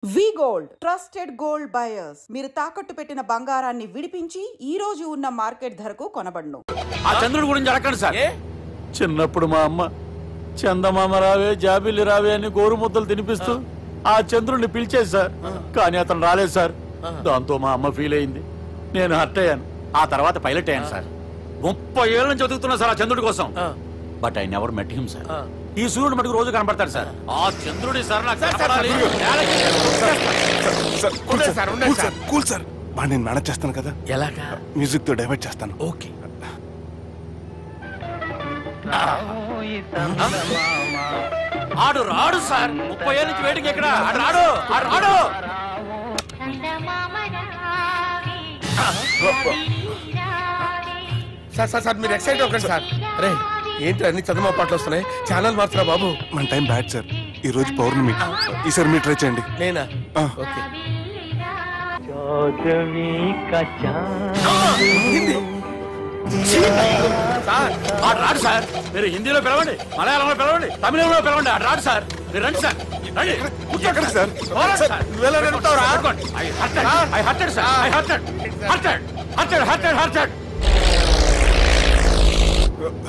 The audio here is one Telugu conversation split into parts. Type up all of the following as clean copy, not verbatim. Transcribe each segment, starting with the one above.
వి గోల్డ్ ట్రస్టెడ్ గోల్డ్ బయర్స్. మీరు తాకట్టు పెట్టిన బంగారాన్ని విడిపించి ఈ రోజు ఉన్న మార్కెట్ ధరకు కొనబడును. ఆ చంద్రుడి గురించి అడగండి సార్. చిన్నప్పుడు మా అమ్మ చందమామ రావే జాబిల్లి రావే అని గోరు ముద్దలు తినిపిస్తూ ఆ చంద్రుడిని పిలిచేది సార్. కానీ అతను రాలేదు సార్. దాంతో మా అమ్మ ఫీల్ అయింది, నేను హర్ట్ అయ్యాను. ఆ తర్వాత పైలట్ అయ్యాను సార్. 30 ఏళ్ళ నుంచి చదువుతున్నా సార్ ఆ చంద్రుడి కోసం. But I never met him sir. ఈ సూర్యుడు మటుకు రోజు కనపడతాడు సార్. ఆ చంద్రుడి సార్ నాకు కూల్ సార్. నేను మేనేజ్ చేస్తాను కదా. ఎలాగా? మ్యూజిక్ తో డైవర్ట్ చేస్తాను. ఓకే. ఆడు రాడు సార్. 30 ఏళ్ళ నుంచి వెయిటింగ్ ఎక్కడ? ఆడు రాడు. సార్ మీరు ఎక్సైట్ అవ్వకండి సార్. రే ఏంటి అన్ని చదువు పాటలు వస్తున్నాయి, ఛానల్ మార్చరా బాబు. మన టైం బ్యాడ్ సార్. ఈ రోజు పౌర్ణమి. ఈసారి మీరు ట్రై చేయండి. నేనా? ఓకే. ఆడు రాడు సార్. మీరు హిందీలో పిలవండి, మలయాళంలో పిలవండి, తమిళంలో పిలవండి. ఆడు రాడు సార్. మీరు రండి సార్. కూర్చోకండి సార్.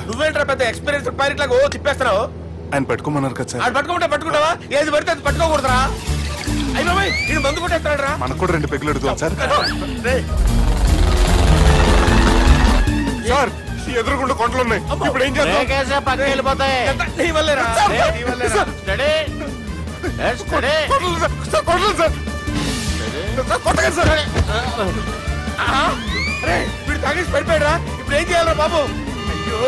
నువ్వేంట్రా పెద్ద ఎక్స్పీరియన్స్ పైరెట్ లాగా ఓ తిప్పేస్తున్నావు. ఆయన పట్టుకోమన్నారు కదా సార్. ఆడు పట్టుకుంటావా? ఏది పడితే అది పట్టుకోకూడదురా. అయ్యి బాబాయ్ ఇది మందు కొట్టేస్తాడు రా. మనకు కూడా 2 పెగ్గులు అడుగుతాం సార్. సార్ ఎదురుకుండా కొండలు ఉన్నాయి. ఇప్పుడు ఏం చేద్దాం? పక్కకి వెళ్ళిపోతాయి. నీ వల్లేరా. వీడు తాగేసి పడిపోయాడా? ఇప్పుడు ఏం చేయాలరా బాబు?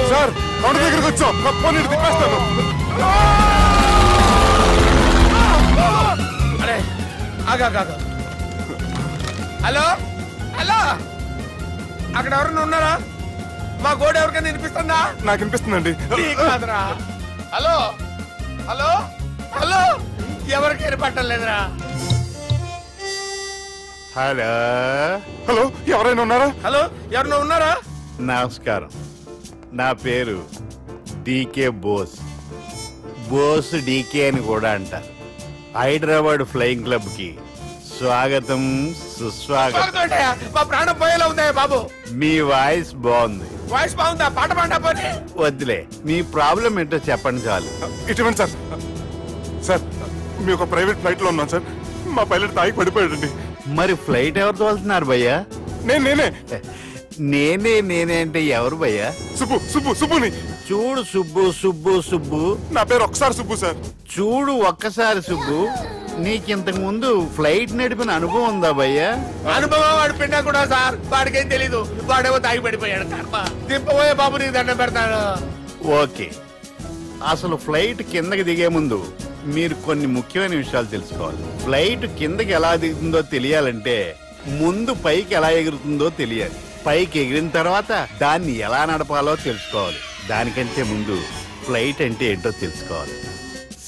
సార్ కొండ దగ్గరకు వచ్చాం. నీళ్ళు తిప్పేస్తాను. అరే ఆగా. హలో అక్కడ ఎవరన్నా ఉన్నారా? మా గోడ ఎవరికైనా వినిపిస్తుందా? నాకు వినిపిస్తుందండి. హలో ఎవరికి వినపట్టలేదురా. హలో ఎవరైనా ఉన్నారా? ఎవరైనా ఉన్నారా? నమస్కారం, నా పేరు డీకే బోస్. డీకే అని కూడా అంటారు. హైదరాబాద్ ఫ్లయింగ్ క్లబ్ కి స్వాగతం సుస్వాగతం. మా ప్రాణం పోయేలా ఉందా బాబు? మీ వాయిస్ బాగుంది. వాయిస్ బాగుందా? పాట పాడా పోనీ. వద్దులే, మీ ప్రాబ్లం ఏంటో చెప్పండి చాలు. ఇటువంటి సార్ మీ ఒక ప్రైవేట్ ఫ్లైట్ లో ఉన్నాం సార్. మా పైలట్ తాగి పడిపోయాడండి. మరి ఫ్లైట్ ఎవరితో వెళ్తున్నారు భయ్యా? నేనే అంటే ఎవరు భయ్యా? సుబ్బుని. చూడు సుబ్బు. నా పేరు ఒకసారి సుబ్బు సార్. చూడు ఒక్కసారి సుబ్బు, నీకింతకు ముందు ఫ్లైట్ నడిపిన అనుభవం ఉందా భయ్యా? అనుభవం వాడు పిండా కూడా సార్. వాడికేం తెలీదు. వాడేమో తాగి పడిపోయాడు. దింపబోయే బాబు నీకు దండం పెడతాను. ఓకే, అసలు ఫ్లైట్ కిందకి దిగే ముందు మీరు కొన్ని ముఖ్యమైన విషయాలు తెలుసుకోవాలి. ఫ్లైట్ కిందకి ఎలా దిగుతుందో తెలియాలంటే ముందు పైకి ఎలా ఎగురుతుందో తెలియాలి. పైకి ఎగిరిన తర్వాత దాన్ని ఎలా నడపాలో తెలుసుకోవాలి. దానికంటే ముందు ఫ్లైట్ అంటే ఏంటో తెలుసుకోవాలి.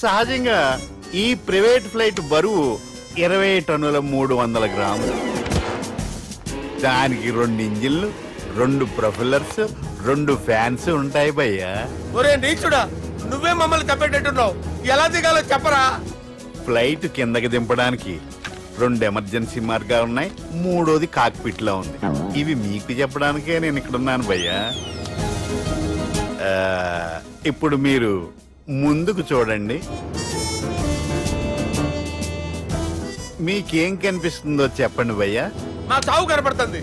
సహజంగా ఈ ప్రైవేట్ ఫ్లైట్ బరువు 20 టన్నుల 300 గ్రాములు. దానికి 2 ఇంజిన్లు, 2 ప్రొపెల్లర్స్, 2 ఫ్యాన్స్ ఉంటాయి భయ్యా. ఒరే నీచుడా, నువ్వే మమ్మల్ని తప్పేటట్టున్నావు. ఎలా దిగాలో చెప్పరా? ఫ్లైట్ కిందకి దింపడానికి 2 ఎమర్జెన్సీ మార్గాలు ఉన్నాయి. 3వది కాక్పిట్ లో ఉంది. ఇవి మీకు చెప్పడానికే నేను ఇక్కడ ఉన్నాను భయ్యా. ఇప్పుడు మీరు ముందుకు చూడండి. మీకేం కనిపిస్తుందో చెప్పండి భయ్యా. నా చావు కనపడుతుంది.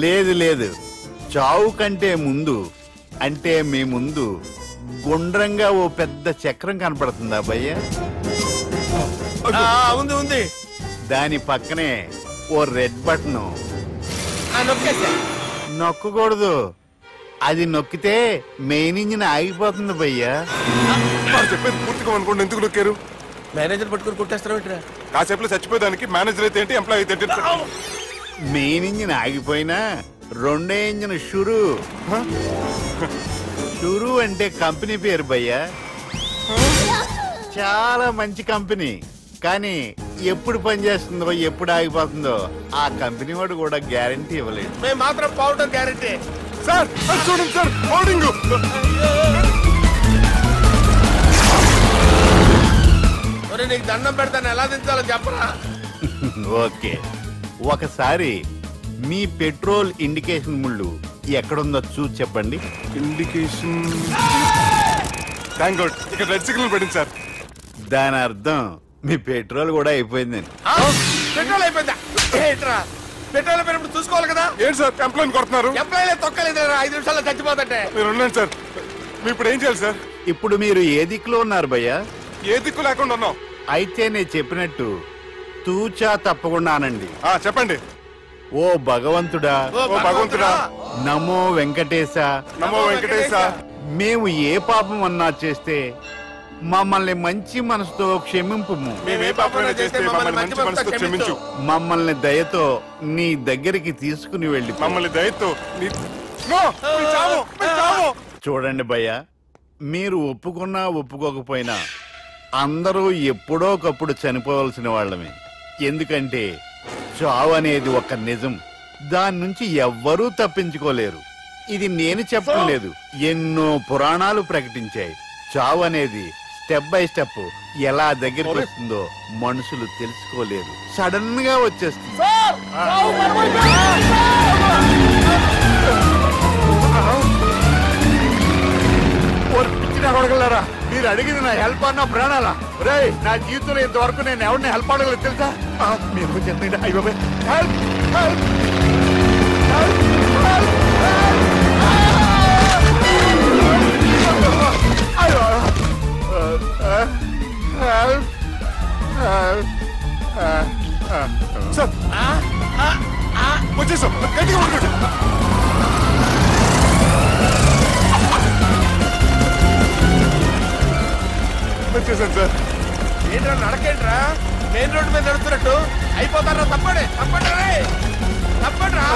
లేదు, చావు కంటే ముందు అంటే మీ ముందు గుండ్రంగా ఓ పెద్ద చక్రం కనపడుతుందా భయ్యా? ఉంది. దాని పక్కనే ఓ రెడ్ బటన్. నొక్కకూడదు, అది నొక్కితే మెయిన్ ఇంజిన్ ఆగిపోతుంది భయ్యా. చెప్పేది పూర్తిగా అనుకోండి. ఎందుకు నొక్కారు? మేనేజర్ పట్టుకుని కొట్టేస్తారా? కాసేపులో చచ్చిపోయేదానికి మేనేజర్ అయితే ఏంటి, ఎంప్లాయీ అయితే ఏంటి? మెయిన్ ఇంజిన్ ఆగిపోయినా 2వ ఇంజిన్ షురు అంటే కంపెనీ పేరు భయ్యా. చాలా మంచి కంపెనీ. కానీ ఎప్పుడు పనిచేస్తుందో ఎప్పుడు ఆగిపోతుందో ఆ కంపెనీ వాడు కూడా గ్యారంటీ ఇవ్వలేదు. మేము మాత్రం పౌడర్ గ్యారంటీ. సార్ చూడండి సార్, నీకు దండం పెడతాను, ఎలా దించాలో చెప్పరా? ఓకే, ఒకసారి మీ పెట్రోల్ ఇండికేషన్ ముళ్ళు ఎక్కడుందో చూసి చెప్పండి. ఇండికేషన్ థ్యాంక్ గాడ్, ఇక్కడ రెడ్ సిగ్నల్ పడింది సార్. దాని అర్థం మీ పెట్రోల్ కూడా అయిపోయిందని. పెట్రోల్ అయిపోయిందా? ఏంట్రా పెట్రోల్ అయిపోయినప్పుడు చూసుకోవాలి కదా. ఏంటి సార్ ఎంప్లాయ్ కొడుతున్నారు? ఎంప్లాయీలే తొక్కలేదు, 5 నిమిషాల్లో చచ్చిపోతుంటే. మీరు ఉండండి సార్, మీరు ఇప్పుడు ఏం చేయాలి సార్? ఇప్పుడు మీరు ఏ దిక్కులో ఉన్నారు భయ్యా? ఏ దిక్కు లేకుండా ఉన్నాం. అయితే నేను చెప్పినట్టు తూచా తప్పకుండా అనండి. చెప్పండి. ఓ భగవంతుడా, ఓ భగవంతుడా, నమో వెంకటేశ, నమో వెంకటేశ. మేము ఏ పాపం అన్నా చేస్తే మమ్మల్ని మంచి మనసుతో క్షమింపుము. మేము ఏ పాపమైనా చేస్తే మమ్మల్ని మంచి మనసుతో క్షమించు. మమ్మల్ని దయతో నీ దగ్గరికి తీసుకుని వెళ్ళి మమ్మల్ని దయతో చూడండి భయ్యా, మీరు ఒప్పుకున్నా ఒప్పుకోకపోయినా అందరూ ఎప్పుడో ఒకప్పుడు చనిపోవలసిన వాళ్ళమే. ఎందుకంటే చావు అనేది ఒక నిజం, దాని నుంచి ఎవ్వరూ తప్పించుకోలేరు. ఇది నేను చెప్పడం లేదు, ఎన్నో పురాణాలు ప్రకటించాయి. చావు అనేది స్టెప్ బై స్టెప్ ఎలా దగ్గరికి వస్తుందో మనుషులు తెలుసుకోలేరు, సడన్ గా వచ్చేస్తుంది. అడగలరా, మీరు అడిగింది నా హెల్ప్ అన్న ప్రాణాలా? రే, నా జీవితంలో ఇంతవరకు నేను ఎవరిని హెల్ప్ అడగలేదు తెలుసా? మీరు చెప్పండి. అయ్యో హెల్ప్ హెల్ప్ సార్ వచ్చేసాం, గట్టిగా ఉండండి. వచ్చేసాను సార్. ఏంట్రా నడకేంట్రా, మెయిన్ రోడ్డు మీద నడుస్తున్నట్టు అయిపోతారా? తప్పండి తప్పండి రే, తప్పండి రా.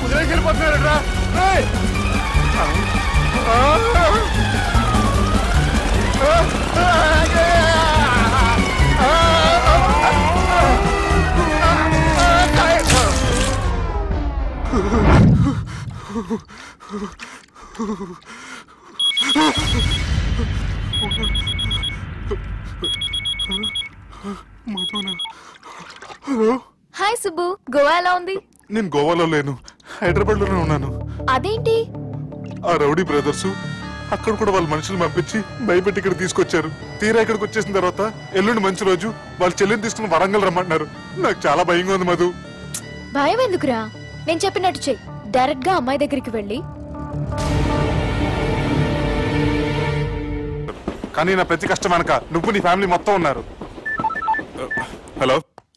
కుదిరేసి వెళ్ళిపోతున్నారా? హాయ్ సుబ్బు, గోవా ఎలా ఉంది? నేను గోవాలో లేను, హైదరాబాద్ లోనే ఉన్నాను. అదేంటి? ఆ రౌడీ బ్రదర్స్ అక్కడ కూడా వాళ్ళ మనుషులు పంపించి భయపెట్టి ఇక్కడ తీసుకొచ్చారు. తీరా ఇక్కడికి వచ్చేసిన తర్వాత ఎల్లుండి మంచి రోజు వాళ్ళ చెల్లిని తీసుకుని వరంగల్ రమ్మంటున్నారు. నాకు చాలా భయంగా ఉంది మధు. భయం ఎందుకురా, నేను చెప్పినట్టు చెయ్యి. డైరెక్ట్ గా అమ్మాయి దగ్గరికి వెళ్ళి. కానీ నా ప్రతి కష్టం వెనక నువ్వు నీ ఫ్యామిలీ మొత్తం ఉన్నారు. హలో,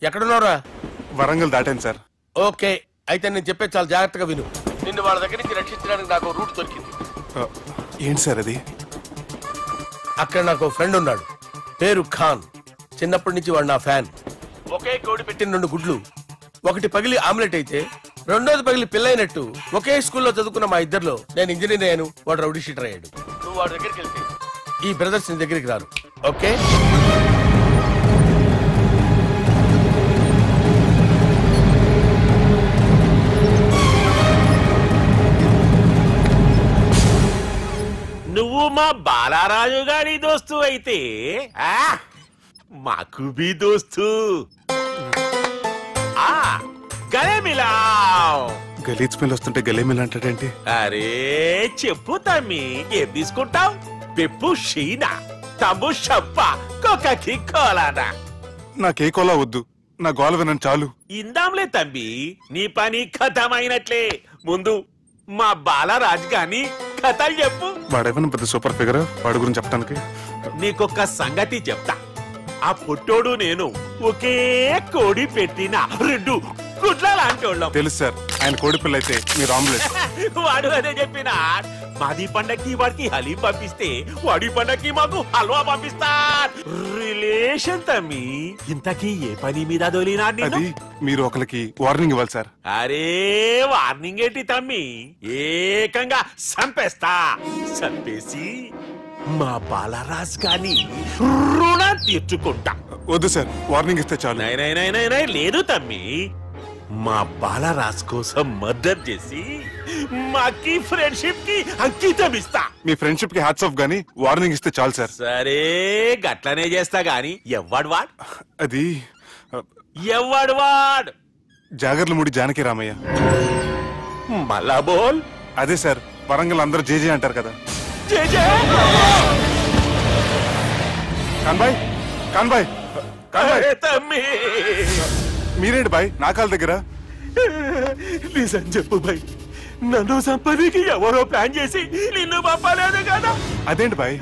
ఎక్కడున్నావురా? వరంగల్ దాటాను సార్. ఓకే, అయితే నేను చెప్పే చాలా జాగ్రత్తగా విను. నిన్ను వాళ్ళ దగ్గర నుంచి రక్షించడానికి నాకు రూట్ దొరికింది. ఏంటి సార్ అది? అక్కడ నాకు ఫ్రెండ్ ఉన్నాడు, పేరు ఖాన్. చిన్నప్పటి నుంచి వాడు నా ఫ్యాన్. ఒకే కోడి పెట్టిన 2 గుడ్లు, ఒకటి పగిలి ఆమ్లెట్ అయితే రెండోది పగిలి పిల్లైనట్టు ఒకే స్కూల్లో చదువుకున్న మా ఇద్దరిలో నేను ఇంజనీర్ అయ్యాను, వాడు రౌడీ షీటర్ అయ్యాడు. నువ్వు వాడి దగ్గరికి వెళ్తే ఈ బ్రదర్స్ నీ దగ్గరికి రారు. ఓకే? నువ్వు మా బాలారాజు గారి దోస్తు అయితే మాకు బి దోస్తు. గలే మిలావ్. గలీజ్ స్మెల్ వస్తుంటే గలే మిల్ అంటాడేంటి? అరే చెప్పు తమ్మి, ఏం తీసుకుంటావు? పెప్పు షీనా, తమ్ము షప్ప, కొకకి కోలానా? నాకే కోలా వద్దు, నా గోల వినని చాలు. ఇందాంలే తమ్మి, నీ పని ఖతమైనట్లే. ముందు మా బాలరాజ్ గాని కథలు చెప్పు. వాడేమన్నా పెద్ద సూపర్ ఫిగర్, వాడి గురించి చెప్పడానికి. నీకొక్క సంగతి చెప్తా. ఆ పుట్టోడు నేను ఒకే కోడి పెట్టిన 2 గుడ్ల లాంటి వాళ్ళం. తెలుసు సార్, ఆయన కోడి పిల్ల అయితే మీరు ఆమ్లెట్. వాడు అదే చెప్పిన. మాది పండక్కి వాడికి హలీం పంపిస్తే వాడి పండక్కి మాకు హల్వా పంపిస్తా. రిలేషన్ తమ్మి. ఇంతకీ ఏ పని మీద దొలినా? అది మీరు ఒకరికి వార్నింగ్ ఇవ్వాలి సార్. అరే వార్నింగ్ ఏంటి తమ్మి, ఏకంగా సంపేస్తా. సంపేసి మా బాలరాజ్ గాని రుణం తీర్చుకుంటా. వద్దు సార్, వార్నింగ్ ఇస్తే చాలు. లేదు తమ్మి, మా బాలరాజ్ కోసం మర్డర్ చేసి మాకి ఫ్రెండ్షిప్ కి అంకితం ఇస్తా. మీ ఫ్రెండ్షిప్ కి హ్యాట్స్ ఆఫ్ గానీ వార్నింగ్ ఇస్తే చాలు సార్. సరే గట్లనే చేస్తా గాని ఎవ్వడు వాడ్ అది ఎవ్వడు వాడ్ జాగర్లమూడి జానకి రామయ్య. మళ్ళా బోల్. అదే సార్, వరంగల్ అందరూ జేజే అంటారు కదా. కాన్బాయ్ కాన్బాయ్ కాన్బాయ్ తమ్మి మీరేంటి బాయ్ నా కాళ్ళ దగ్గర? నిజం చెప్పు బాయ్, నన్ను సంపదికి ఎవరో ప్లాన్ చేసి నిన్ను పంపలేదు కదా. అదేంటి బాయ్?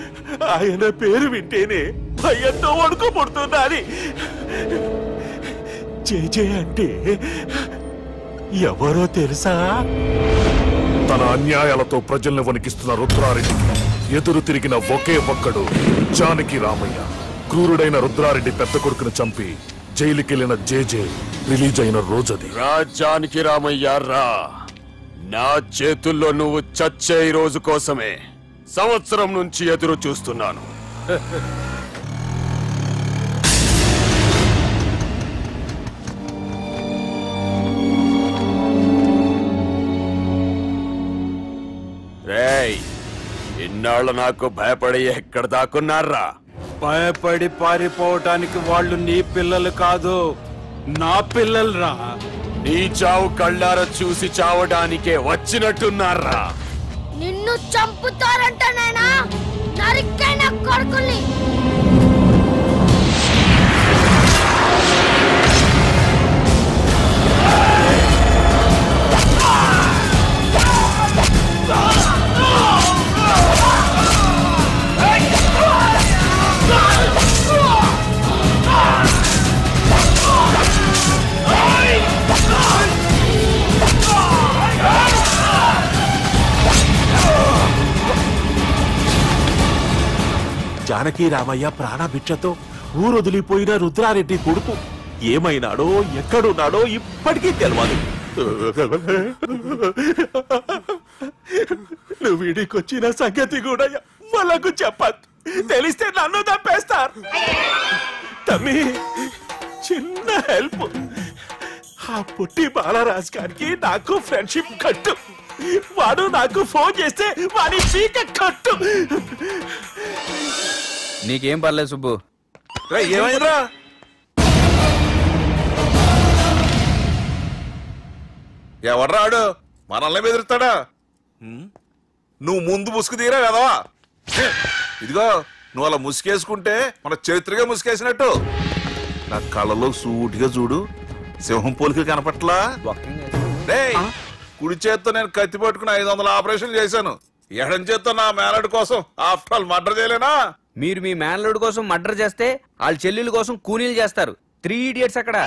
ఆయన పేరు వింటేనే భయంతో వణుకు పుడుతున్నది. జేజే అంటే ఎవరో తెలుసా? తన అన్యాయాలతో ప్రజల్ని వణికిస్తున్న రుద్రారెడ్డికి ఎదురు తిరిగిన ఒకే ఒక్కడు జానకి రామయ్య. క్రూరుడైన రుద్రారెడ్డి పెద్ద కొడుకును చంపి జైలుకెళ్లిన జేజే రిలీజ్ అయిన రోజది. రా జానకి రామయ్య రా, నా చేతుల్లో నువ్వు చచ్చే రోజు కోసమే సంవత్సరం నుంచి ఎదురు చూస్తున్నాను. రేయ్, ఇన్నాళ్ళు నాకు భయపడి ఎక్కడ దాక్కున్నారా? భయపడి పారిపోవటానికి వాళ్ళు నీ పిల్లలు కాదు, నా పిల్లలు రా. నీ చావు కళ్ళారా చూసి చావడానికే వచ్చినట్టున్నారా? నిన్ను చంపుతారంట నేనా నరికైన కొడుకుల్ని. జానకి రామయ్య ప్రాణభిక్షతో ఊరొదిలిపోయిన రుద్రారెడ్డి కొడుకు ఏమైనాడో ఎక్కడున్నాడో ఇప్పటికీ తెలియదు. నువ్వు వీడికొచ్చిన సంగతి కూడా వాళ్ళకు చెప్పదు. తెలిస్తే నన్ను తప్పేస్తారు. తమ్మి, చిన్న హెల్ప్. ఆ పుట్టి బాలరాజ్ గారికి నాకు ఫ్రెండ్షిప్ కట్టు. వాడు నాకు ఫోన్ చేస్తే వాడి పీక కట్టు. నీకేం పర్లేదు సుబ్బు. ఏమైందిరా? ఎవడ్రాడు మనల్ని బెదిరిస్తాడా? నువ్వు ముందు ముసుగు తీరా కదవా? ఇదిగో నువ్వు అలా ముసుకేసుకుంటే మన చరిత్రగా ముసుకేసినట్టు. నా కళ్ళలో సూటిగా చూడు, సింహం పోలికలు కనపట్లా? కుడి చేత్తో నేను కత్తి పట్టుకుని 500 ఆపరేషన్లు చేశాను. ఎడం చేత్తో నా మేనడు కోసం ఆఫ్టర్ ఆల్ మర్డర్ చేయలేనా? మీరు మీ మేనల్లుడి కోసం మర్డర్ చేస్తే వాళ్ళ చెల్లెల కోసం కూనీలు చేస్తారు. 3 ఇడియట్స్ అక్కడ.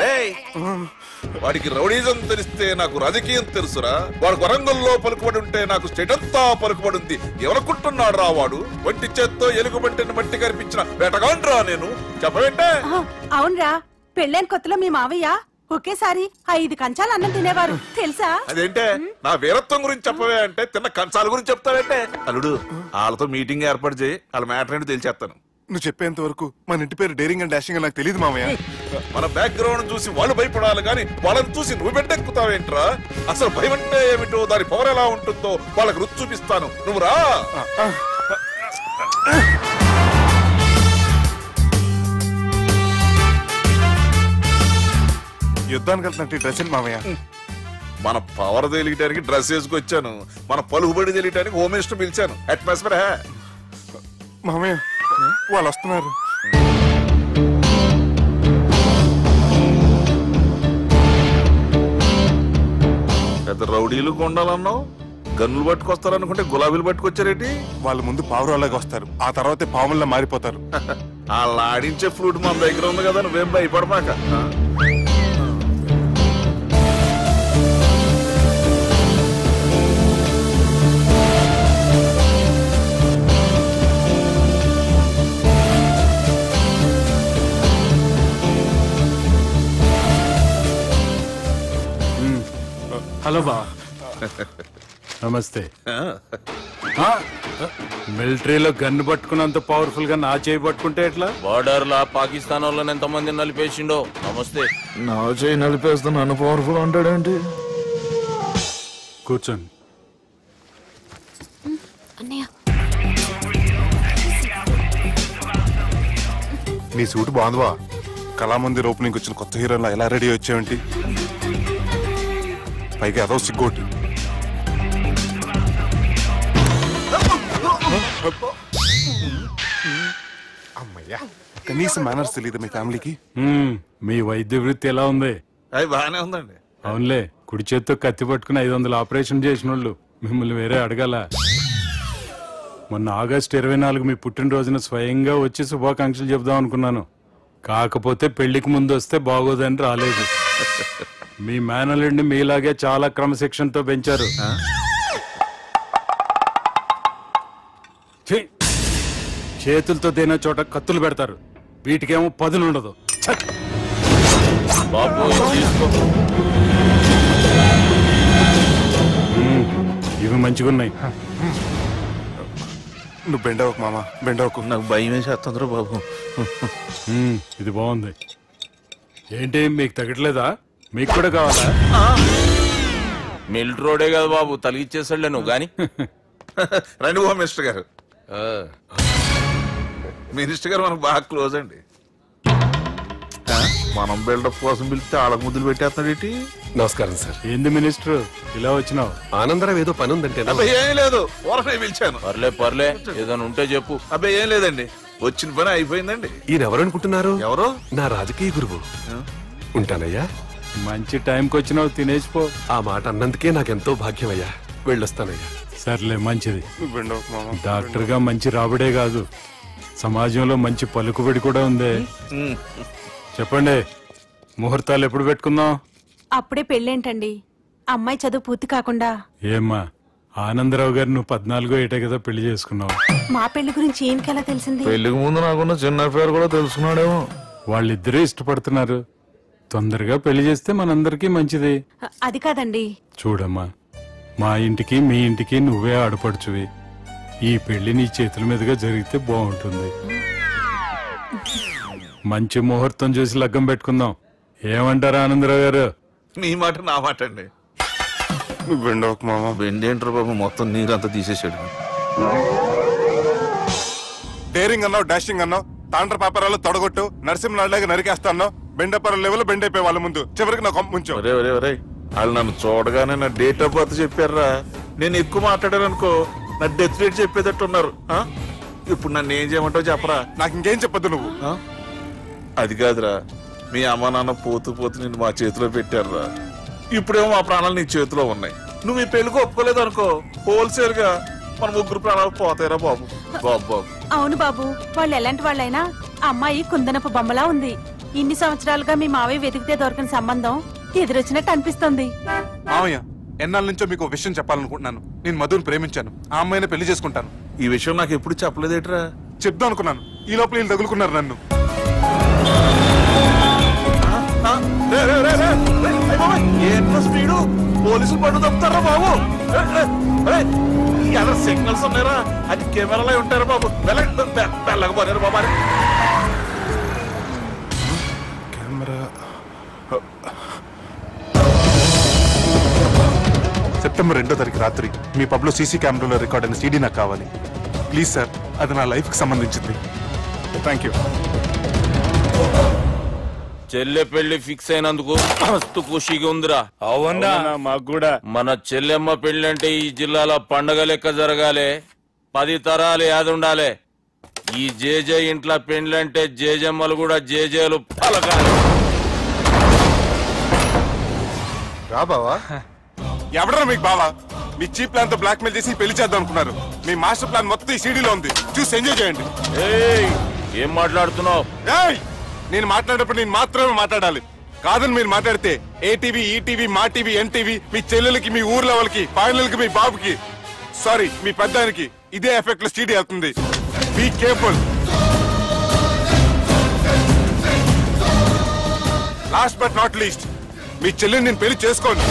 వాడికి రౌడీజం తెలిస్తే నాకు రాజకీయం తెలుసురా. వాడు వరంగల్లో పలుకుబడి ఉంటే నాకు స్టేట్ అంతా పలుకుబడి ఉంది. ఎవరనుకుంటున్నాడు రా వాడు? వంటి చేత్తో ఎలుగు బంటిని మట్టి కనిపించిన వేటగాండ్రా నేను. చెప్పవేంటే? అవునరా, పెళ్ళైన కొత్తలో మీ మావయ్య ఒకేసారి 5 కంచాలు అన్నం తినేవారు తెలుసా? అదేంటే నా వీరత్వం గురించి చెప్పవే అంటే తిన్న కంచాల గురించి చెప్తావేంటే? అల్లుడు, వాళ్ళతో మీటింగ్ ఏర్పాటు చేయి, వాళ్ళ మ్యాటర్ ఏంటో తెలిసేస్తాను. నువ్వు చెప్పేంత వరకు మన ఇంటి పేరు డేరింగ్ అండ్ డాషింగ్ నాకు తెలియదు మామయ్య. మన బ్యాక్గ్రౌండ్ చూసి వాళ్ళు భయపడాలి గాని వాళ్ళని చూసి నువ్వు బిడ్డెక్కుతావేంట్రా? అసలు భయం అంటే ఏమిటో, దాని పవర్ ఎలా ఉంటుందో వాళ్ళకి రుచి చూపిస్తాను. నువ్వు రా. యుద్ధానికి వెళ్తున్నట్టు డ్రెస్ ఏంటి మామయ్య? మన పవర్ తెలియటానికి డ్రెస్ వేసుకొచ్చాను. మన పలుకుబడి తెలియటానికి హోమ్ మినిస్టర్ పిలిచాను. అట్మాస్ఫియర్ మామయ్య వాళ్ళు వస్తున్నారు. పెద్ద రౌడీలు కొండాలన్నావు, గన్నులు పట్టుకొస్తారనుకుంటే గులాబీలు పట్టుకొచ్చారేంటి? వాళ్ళ ముందు పావురాలాగా వస్తారు, ఆ తర్వాతే పాముల్లా మారిపోతారు. వాళ్ళు ఆడించే ఫ్లూట్ మన దగ్గర ఉంది కదా, నువ్వేం భయపడమాక. హలో బా. నమస్తే. మిలిటరీలో గన్ను పట్టుకున్నంత పవర్ఫుల్ గా నా చేయి పట్టుకుంటే ఎట్లా? బార్డర్ లా పాకిస్తాన్ వాళ్ళని ఎంతమంది నలిపేసిండో. నమస్తే. నా చేయి నలిపేస్తా నన్ను పవర్ఫుల్ అంటాడేంటి? కూర్చోండి. నీ సూట్ బాగుందివా. కళామందిర్ ఓపెనింగ్ వచ్చిన కొత్త హీరోలా ఎలా రెడీ వచ్చావేంటి? పైగా అదో సిగ్గోటి. అమ్మయ్యా, కనీసం మేనర్స్ తెలియదు మీ ఫ్యామిలీకి. మీ వైద్య వృత్తి ఎలా ఉంది? అది బాగానే ఉందండి. అవునులే, కుడి చేత్తో కత్తి పట్టుకుని 500 ఆపరేషన్ చేసిన వాళ్ళు మిమ్మల్ని వేరే అడగాల. మొన్న ఆగస్టు 24 మీ పుట్టినరోజున స్వయంగా వచ్చి శుభాకాంక్షలు చెబుదాం అనుకున్నాను. కాకపోతే పెళ్లికి ముందు వస్తే బాగోదని రాలేదు. మీ మేనల్లుడిని మీలాగే చాలా క్రమశిక్షణతో పెంచారు. చేతులతో దేనా చోట కత్తులు పెడతారు, వీటికేమో పదులుండదు. ఇవి మంచిగున్నాయి. నువ్వు బెండవకు మామ, బెండవకు. నాకు భయం వేసేస్తుందిరా బాబు. ఇది బాగుంది. ఏంటి మీకు తగ్గట్లేదా? మీకు కూడా కావాలా? మిలిటరోడే కదా బాబు, తలిగిచ్చేసాడులే నువ్వు గాని. రండి బాబు మినిస్టర్ గారు. మినిస్టర్ గారు మనకు బాగా క్లోజ్ అండి. మనం బిల్డప్ కోసం పిలిస్తే ఆళ్ళకు ముద్దులు పెట్టేస్తున్నాడు ఏంటి? నమస్కారం సార్. ఏంది మినిస్టర్ ఇలా వచ్చినావు? ఆనందరావు ఏదో పని ఉందంటే. అబ్బాయి ఏం లేదు, ఊరనే పిలిచాను. పర్లే ఏదైనా ఉంటే చెప్పు. అబ్బాయి ఏం లేదండి, వచ్చిన పని అయిపోయిందండి. ఈయన ఎవరు అనుకుంటున్నారు? ఎవరు? నా రాజకీయ గురువు. ఉంటానయ్యా. మంచి టైంకి వచ్చినావు, తినేసిపో. ఆ మాట అన్నందుకే నాకెంతో భాగ్యమయ్యా. వెళ్ళొస్తానయ్యా. సర్లే, మంచిది. బెండవకు మామ. డాక్టర్ గా మంచి రాబడే కాదు, సమాజంలో మంచి పలుకుబడి కూడా ఉంది. చెప్పండి, ముహూర్తాలు ఎప్పుడు పెట్టుకుందాం? అప్పుడే పెళ్ళేంటండి, అమ్మాయి చదువు పూర్తి కాకుండా. ఏమ్మా, ఆనందరావు గారు నువ్వు 14 ఏటే కదా పెళ్లి చేసుకున్నావు. మా పెళ్లి గురించి ఈయనకెలా తెలిసింది? పెళ్లికి ముందు నాకున్న చిన్న పేరు కూడా తెలుసుకున్నాడేమో. వాళ్ళిద్దరే ఇష్టపడుతున్నారు. తొందరగా పెళ్లి చేస్తే మనందరికీ మంచిది. అది కాదండి. చూడమ్మా, మా ఇంటికి మీ ఇంటికి నువ్వే ఆడపడుచువి. ఈ పెళ్లి నీ చేతుల మీదుగా జరిగితే బాగుంటుంది. మంచి ముహూర్తం చూసి లగ్గం పెట్టుకుందాం. ఏమంటారా ఆనందరావు గారు? నీ మాట నా మాట అండి. నువ్వు బెండవకు మామ. బెండేంటారు బాబు, మొత్తం నీరంతా తీసేసాడు. డేరింగ్ అన్నావు, డాషింగ్ అన్నావు, తాండ్ర పాపరాలు తొడగొట్టు, నరసింహలాగా నరికేస్తా అన్నావు. బెండపర లెవెల్ బెండ్ అయిపోయి వాళ్ళ ముందు చివరికి నా కొంప ముంచు. వాళ్ళు నన్ను చూడగానే నా డేట్ ఆఫ్ బర్త్ చెప్పారా? నేను ఎక్కువ మాట్లాడాను అనుకో, నా డెత్ రేట్ చెప్పేటట్టున్నారు. ఇప్పుడు నన్ను ఏం చేయమంటావు చెప్పరా? నాకు ఇంకేం చెప్పొద్దు నువ్వు. అది కాదురా, మీ అమ్మ నాన్న పోతూ నిన్ను మా చేతిలో పెట్టారురా. ఇప్పుడేమో మా ప్రాణాలు నీ చేతిలో ఉన్నాయి. నువ్వు ఈ పెళ్లికి ఒప్పుకోలేదు అనుకో, హోల్సేల్ గా మన ముగ్గురు ప్రాణాలు పోతాయిరా బాబు. బాబు అవును బాబు, వాళ్ళు ఎలాంటి వాళ్ళైనా అమ్మాయి కుందనపు బొమ్మలా ఉంది. ఇన్ని సంవత్సరాలుగా మీ మావయ్య వెతికితే దొరికిన సంబంధం ఎదురొచ్చినట్టు అనిపిస్తుంది. మావయ్య, ఎన్నాళ్ళ నుంచో మీకు విషయం చెప్పాలనుకుంటున్నాను. నేను మధుని ప్రేమించాను, ఆ అమ్మాయిని పెళ్లి చేసుకుంటాను. ఈ విషయం నాకు ఎప్పుడు చెప్పలేదేట్రా? చెప్దాం అనుకున్నాను, ఈ లోపల వీళ్ళు తగులుకున్నారు నన్ను. ఏంట్రా స్పీడు? పోలీసులు పట్టు తప్పుతారా బాబు? ఎలా సిగ్నల్స్ ఉన్నారా? అది కెమెరాలో ఉంటారా బాబు? వెళ్ళకపోయారు బాబా. కెమెరా సెప్టెంబర్ 2వ తారీఖు రాత్రి మీ పబ్ లో సీసీ కెమెరాలో రికార్డ్ అయిన సీడీ నాకు కావాలి ప్లీజ్ సార్. అది నా లైఫ్ కి సంబంధించింది. Thank you. చెల్లె పెళ్లి ఫిక్స్ అయినందుకు మస్తు ఖుషిగా ఉందిరా. అవునా? మాకు కూడా. మన చెల్లెమ్మ పెళ్లి అంటే ఈ జిల్లాలో పండగ లెక్క జరగాలి, 10 తరాలు యాద ఉండాలి. ఈ జేజే ఇంట్లో పెళ్లి అంటే జేజమ్మలు కూడా జేజేలు పలకాలి. రా బావా. ఎవడరా మీకు బావా? మీ చీప్ ప్లాన్ తో బ్లాక్ మెయిల్ చేసి పెళ్లి చేద్దాం అనుకున్నారు. మీ మాస్టర్ ప్లాన్ మొత్తం ఈ సీడీలో ఉంది, చూసి ఎంజాయ్ చేయండి. ఏం మాట్లాడుతున్నావు? నేను మాట్లాడేటప్పుడు నేను మాత్రమే మాట్లాడాలి, కాదని మీరు మాట్లాడితే ఏటీవీ, ఈటీవీ, మా టీవీ, ఎన్టీవీ, మీ చెల్లెలకి, మీ ఊర్ల వాళ్ళకి, ఫైనల్కి మీ బాబుకి, సారీ మీ పెద్దానికి ఇదే ఎఫెక్ట్ లో సీడీ అవుతుంది. Be careful. Last but not least, మీ చెల్లెని నేను పెళ్లి చేసుకోను.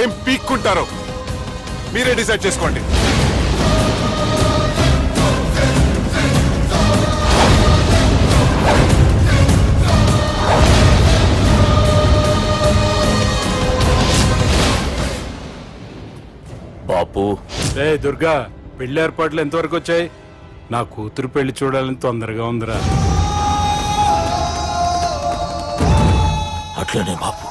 ఏం పీక్కుంటారో మీరే డిసైడ్ చేసుకోండి. బాపు దుర్గా, పెళ్లి ఏర్పాట్లు ఎంతవరకు వచ్చాయి? నా కూతురు పెళ్లి చూడాలని తొందరగా ఉందిరా. అట్లనే బాపు.